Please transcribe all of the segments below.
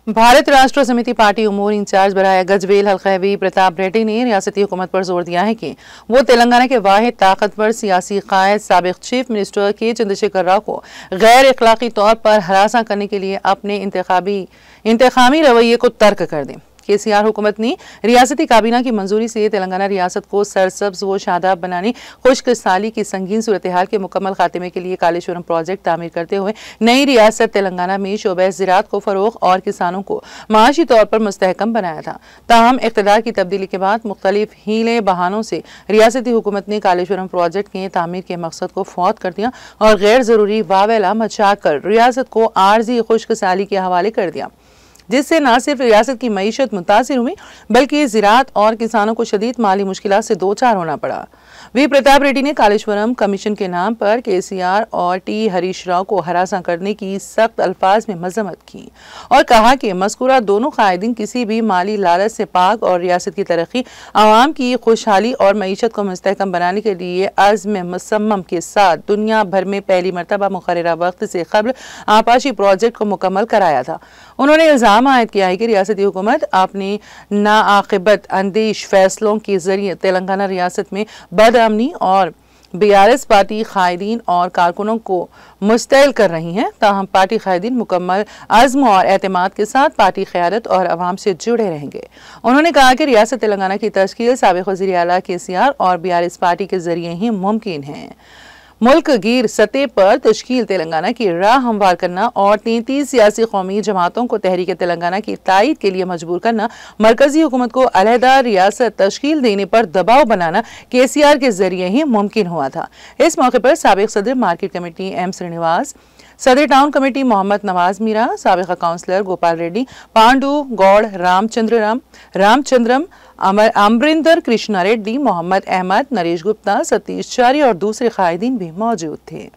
भारत राष्ट्र समिति party उमूर in charge बराए गजबेल हल्कवी प्रताप रेड्डी ने रियासती हुकूमत पर जोर दिया है कि वो तेलंगाना के वाहिद ताकतवर सियासी कायद साबिक चीफ मिनिस्टर के चंद्रशेखर राव को गैर अखलाकी तौर पर हरासा करने के लिए अपने इंतखामी रवैये को तर्क कर दें। केसीआर हुकूमत ने रियासती काबीना की मंजूरी से तेलंगाना रियासत को सरसब्ज व शादाब बनाने, खुश्क साली की संगीन सूरत हाल के मुकम्मल खात्मे के लिए कालेश्वरम प्रोजेक्ट तामीर करते हुए नई रियासत तेलंगाना में शोबे ज़राअत को फ़रोग़ और किसानों को माशी तौर पर मुस्तहकम बनाया था। ताहम इक़्तिदार की तब्दीली के बाद मुख्तलिफ हीले बहानों से रियासती हुकूमत ने कालेश्वरम प्रोजेक्ट के तामीर के मकसद को फौत कर दिया और गैर ज़रूरी वावेला मचाकर रियासत को आर्जी खुश्क साली के हवाले कर दिया, जिससे न सिर्फ रियासत की मईशत मुतासिर हुई बल्कि ज़राअत और किसानों को शदीद माली मुश्किलात से दो चार होना पड़ा। वी प्रताप रेड्डी ने कालेश्वरम कमीशन के नाम पर केसीआर और टी हरीश राव को हरासा करने की सख्त अल्फाज में मजम्मत की और कहा कि मज़कूरा दोनों कायदीन किसी भी माली लालच से पाक और रियासत की तरक्की, आवाम की खुशहाली और मईशत को मुस्तहकम बनाने के लिए अज़्म मुसम्मम के साथ दुनिया भर में पहली मरतबा मुकर्ररा वक्त से कबल आपाशी प्रोजेक्ट को मुकम्मल कराया था। उन्होंने इल्ज़ाम आयद किया है कि रियासती हुकूमत अपने नाआक़िबत अंदेश फैसलों के जरिए तेलंगाना रियासत में बदअमनी और बीआरएस पार्टी कायदीन और कारकुनों को मुस्तैल कर रही हैं। ताहम पार्टी कायदीन मुकम्मल अज़्म और एतमाद के साथ पार्टी क़यादत और अवाम से जुड़े रहेंगे। उन्होंने कहा कि रियासत तेलंगाना की तश्कील साबिक़ वज़ीर आला केसीआर और बीआरएस पार्टी के जरिए ही मुमकिन है। मुल्क गिर सतह पर तश्कील तेलंगाना की राह हमवार करना और 33 सियासी कौमी जमातों को तहरीक तेलंगाना की तायद के लिए मजबूर करना, मरकजी हुकूमत को अलहदा रियासत तश्कील देने पर दबाव बनाना केसीआर के जरिए ही मुमकिन हुआ था। इस मौके पर साबिक सदर मार्केट कमेटी एम श्रीनिवास, सदर टाउन कमेटी मोहम्मद नवाज मीरा, साबिका काउंसलर गोपाल रेड्डी, पांडु गौड़, रामचंद्रम, अमरिंदर कृष्णा रेड्डी, मोहम्मद अहमद, नरेश गुप्ता, सतीश चारी और दूसरे कायदीन भी मौजूद थे।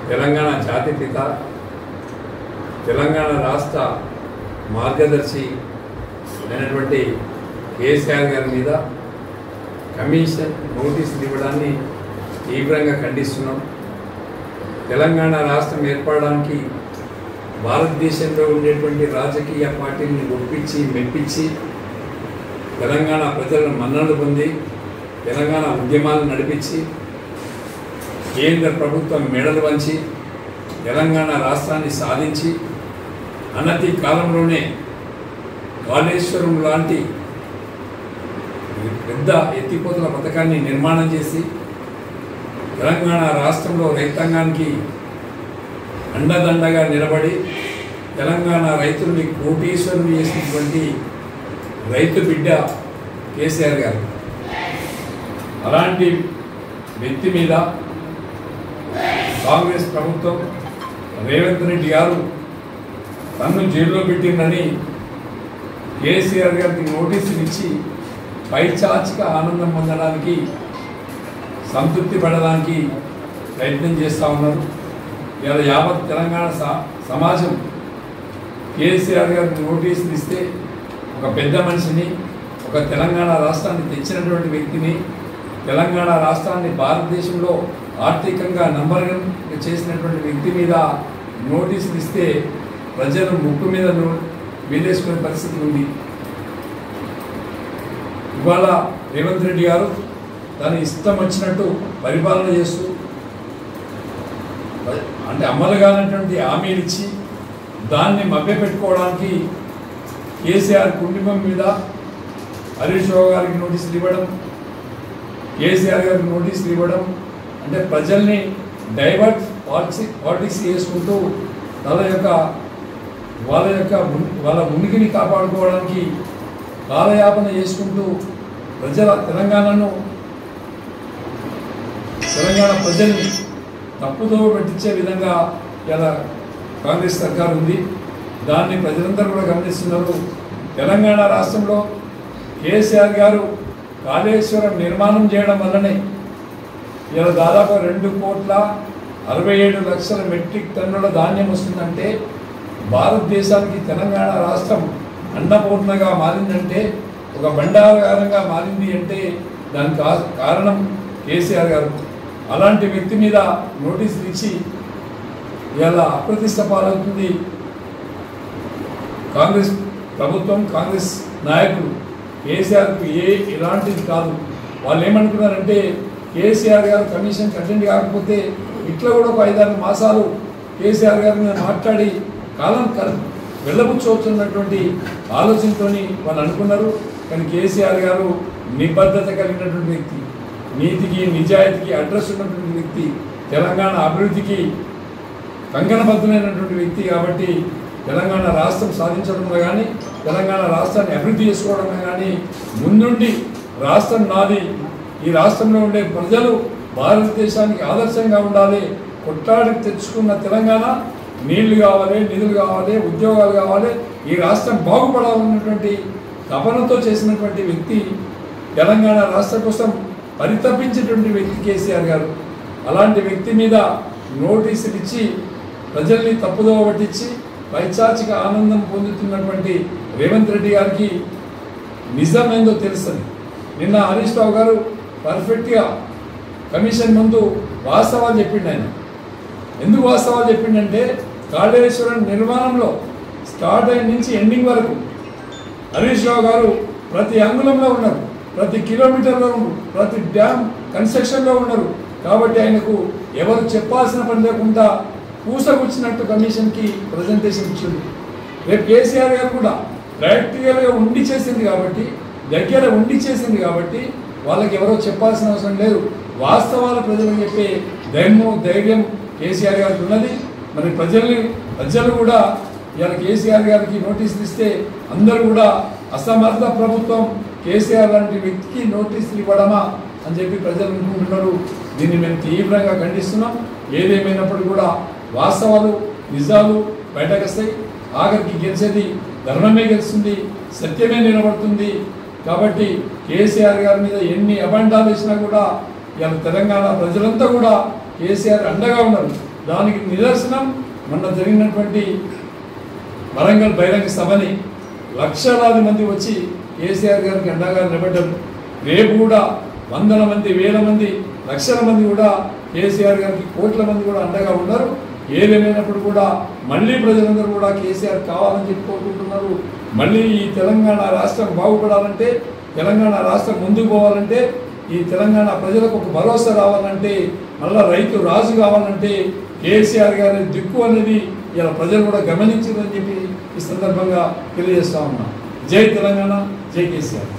तेलंगाना जाति पिता, तेलंगाना राष्ट्र मार्गदर्शी అయినటువంటి కేసీఆర్ గారి మీద కమిషన్ నోటీసులు ఇవ్వడాన్ని తీవ్రంగా ఖండిస్తున్నాం। తెలంగాణ రాష్ట్రం ఏర్పడడానికి భారతదేశంలో ఉండేటువంటి రాజకీయ పార్టీలను ఒప్పించి మెప్పించి తెలంగాణ ప్రజలను మన్ననలు పొంది తెలంగాణ ఉద్యమాలను నడిపించి కేంద్ర ప్రభుత్వం మెడలు వంచి తెలంగాణ రాష్ట్రాన్ని సాధించి అనతి కాలంలోనే కాళేశ్వరం లాంటి పెద్ద ఎత్తిపోతల పథకాన్ని నిర్మాణం చేసి తెలంగాణ రాష్ట్రంలో రైతాంగానికి అండదండగా నిలబడి తెలంగాణ రైతుల్ని కోటీశ్వరులు చేసినటువంటి రైతు బిడ్డ కేసీఆర్ గారు। అలాంటి వ్యక్తి మీద కాంగ్రెస్ ప్రభుత్వం రేవంత్ రెడ్డి గారు తన్ను జైల్లో పెట్టిందని కేసీఆర్ గారికి నోటీసులు ఇచ్చి పైచాచిక ఆనందం పొందడానికి, సంతృప్తి పడడానికి ప్రయత్నం చేస్తూ ఉన్నారు। ఇలా యావత్ తెలంగాణ సమాజం కేసీఆర్ గారికి నోటీసులు ఇస్తే ఒక పెద్ద మనిషిని, ఒక తెలంగాణ రాష్ట్రాన్ని తెచ్చినటువంటి వ్యక్తిని, తెలంగాణ రాష్ట్రాన్ని భారతదేశంలో ఆర్థికంగా నంబర్ వన్ చేసినటువంటి వ్యక్తి మీద నోటీసులు ఇస్తే ప్రజలు ముక్కు మీద వేలేసుకునే పరిస్థితి ఉంది। ఇవాళ రేవంత్ రెడ్డి గారు తన ఇష్టం వచ్చినట్టు పరిపాలన చేస్తూ అంటే అమలు కానటువంటి హామీలు ఇచ్చి దాన్ని మభ్యపెట్టుకోవడానికి కేసీఆర్ కుటుంబం మీద హరీష్ రావు గారికి నోటీసులు ఇవ్వడం, కేసీఆర్ గారికి నోటీసులు ఇవ్వడం అంటే ప్రజల్ని డైవర్ట్ పాలిటిక్స్ చేసుకుంటూ వాళ్ళ ఉనికిని కాపాడుకోవడానికి కాలయాపన చేసుకుంటూ తెలంగాణ ప్రజల్ని తప్పుదో పట్టించే విధంగా ఇలా కాంగ్రెస్ సర్కార్ ఉంది। దాన్ని ప్రజలందరూ కూడా గమనిస్తున్నారు। తెలంగాణ రాష్ట్రంలో కేసీఆర్ గారు కాళేశ్వరం నిర్మాణం చేయడం వల్లనే ఇలా దాదాపు 2,67,00,000 మెట్రిక్ టన్నుల ధాన్యం వస్తుందంటే, భారతదేశానికి తెలంగాణ రాష్ట్రం అన్నపూర్ణగా మారిందంటే, ఒక భండాగారంగా మారింది అంటే దానికి కారణం కేసీఆర్ గారు। అలాంటి వ్యక్తి మీద నోటీసులు ఇచ్చి ఇలా అప్రతిష్ట పాలవుతుంది కాంగ్రెస్ ప్రభుత్వం, కాంగ్రెస్ నాయకులు. కేసీఆర్కు ఎలాంటిది కాదు. వాళ్ళు ఏమనుకున్నారంటే కేసీఆర్ గారు కమిషన్కి అటెండ్ కాకపోతే ఇట్లా కూడా ఒక 5-6 మాసాలు కేసీఆర్ గారి మీద మాట్లాడి కాలం వెళ్ళబుచ్చవుతున్నటువంటి ఆలోచనతో వాళ్ళు అనుకున్నారు. కానీ కేసీఆర్ గారు నిబద్ధత కలిగినటువంటి వ్యక్తి, నీతికి నిజాయితీకి అడ్రస్ ఉన్నటువంటి వ్యక్తి, తెలంగాణ అభివృద్ధికి కంకణబద్ధమైనటువంటి వ్యక్తి. కాబట్టి తెలంగాణ రాష్ట్రం సాధించడంలో కానీ, తెలంగాణ రాష్ట్రాన్ని అభివృద్ధి చేసుకోవడంలో కానీ ముందుండి రాష్ట్రం నాది, ఈ రాష్ట్రంలో ఉండే ప్రజలు భారతదేశానికి ఆదర్శంగా ఉండాలి, కొట్లాడి తెచ్చుకున్న తెలంగాణ నీళ్లు కావాలి, నిధులు కావాలి, ఉద్యోగాలు కావాలి, ఈ రాష్ట్రం బాగుపడాలన్నటువంటి తపనతో చేసినటువంటి వ్యక్తి, తెలంగాణ రాష్ట్ర కోసం పరితపించేటువంటి వ్యక్తి కేసీఆర్ గారు. అలాంటి వ్యక్తి మీద నోటీసులు ఇచ్చి ప్రజల్ని తప్పుదోవ పట్టించి పైచాచిక ఆనందం పొందుతున్నటువంటి రేవంత్ రెడ్డి గారికి నిజం ఏందో తెలుస్తుంది. నిన్న హరీష్ రావు గారు పర్ఫెక్ట్గా కమిషన్ ముందు వాస్తవాలు చెప్పిండు. ఆయన ఎందుకు వాస్తవాలు చెప్పిండంటే కాళేశ్వరం నిర్మాణంలో స్టార్ట్ అయిన నుంచి ఎండింగ్ వరకు హరీష్ రావు గారు ప్రతి అంగుళంలో ఉన్నారు, ప్రతి కిలోమీటర్లో ఉన్నారు, ప్రతి డ్యామ్ కన్స్ట్రక్షన్లో ఉన్నారు. కాబట్టి ఆయనకు ఎవరు చెప్పాల్సిన పని లేకుండా పూసగుచ్చినట్టు కమిషన్కి ప్రజెంటేషన్ ఇచ్చింది. రేపు కేసీఆర్ గారు కూడా ప్రాక్టికల్గా ఉండి చేసింది కాబట్టి, దగ్గర ఉండి చేసింది కాబట్టి వాళ్ళకి ఎవరో చెప్పాల్సిన అవసరం లేదు. వాస్తవాల ప్రజలకు చెప్పే ధైర్యం కేసీఆర్ గారికి ఉన్నది. మరి ప్రజలు కూడా ఇవాళ కేసీఆర్ గారికి నోటీసులు ఇస్తే అందరూ కూడా అసమర్థ ప్రభుత్వం కేసీఆర్ లాంటి వ్యక్తికి నోటీసులు ఇవ్వడమా అని చెప్పి ప్రజలు అనుకుంటున్నారు. దీన్ని మేము తీవ్రంగా ఖండిస్తున్నాం. ఏదేమైనప్పుడు కూడా వాస్తవాలు నిజాలు బయటకు వస్తాయి. ఆఖరికి గెలిచేది ధర్మమే గెలుస్తుంది, సత్యమే నిలబడుతుంది. కాబట్టి కేసీఆర్ గారి మీద ఎన్ని అబండాలు వేసినా కూడా ఇవాళ తెలంగాణ ప్రజలంతా కూడా కేసీఆర్ అండగా ఉన్నారు. దానికి నిదర్శనం మొన్న జరిగినటువంటి వరంగల్ బహిరంగ సభని లక్షలాది మంది వచ్చి కేసీఆర్ గారికి అండగా నిలబడ్డారు. రేపు కూడా వందల మంది, వేల మంది, లక్షల మంది కూడా కేసీఆర్ గారికి కోట్ల మంది కూడా అండగా ఉన్నారు. ఏదేమైనప్పుడు కూడా మళ్ళీ ప్రజలందరూ కూడా కేసీఆర్ కావాలని చెప్పి కోరుకుంటున్నారు. మళ్ళీ ఈ తెలంగాణ రాష్ట్రం బాగుపడాలంటే, తెలంగాణ రాష్ట్రం ముందుకు పోవాలంటే, ఈ తెలంగాణ ప్రజలకు ఒక భరోసా రావాలంటే, మళ్ళీ రైతు రాజు కావాలంటే కేసీఆర్ గారి దిక్కు అనేది ఇలా ప్రజలు కూడా గమనించారని చెప్పి ఈ సందర్భంగా తెలియజేస్తా ఉన్నాం. జై తెలంగాణ, జై కేసీఆర్.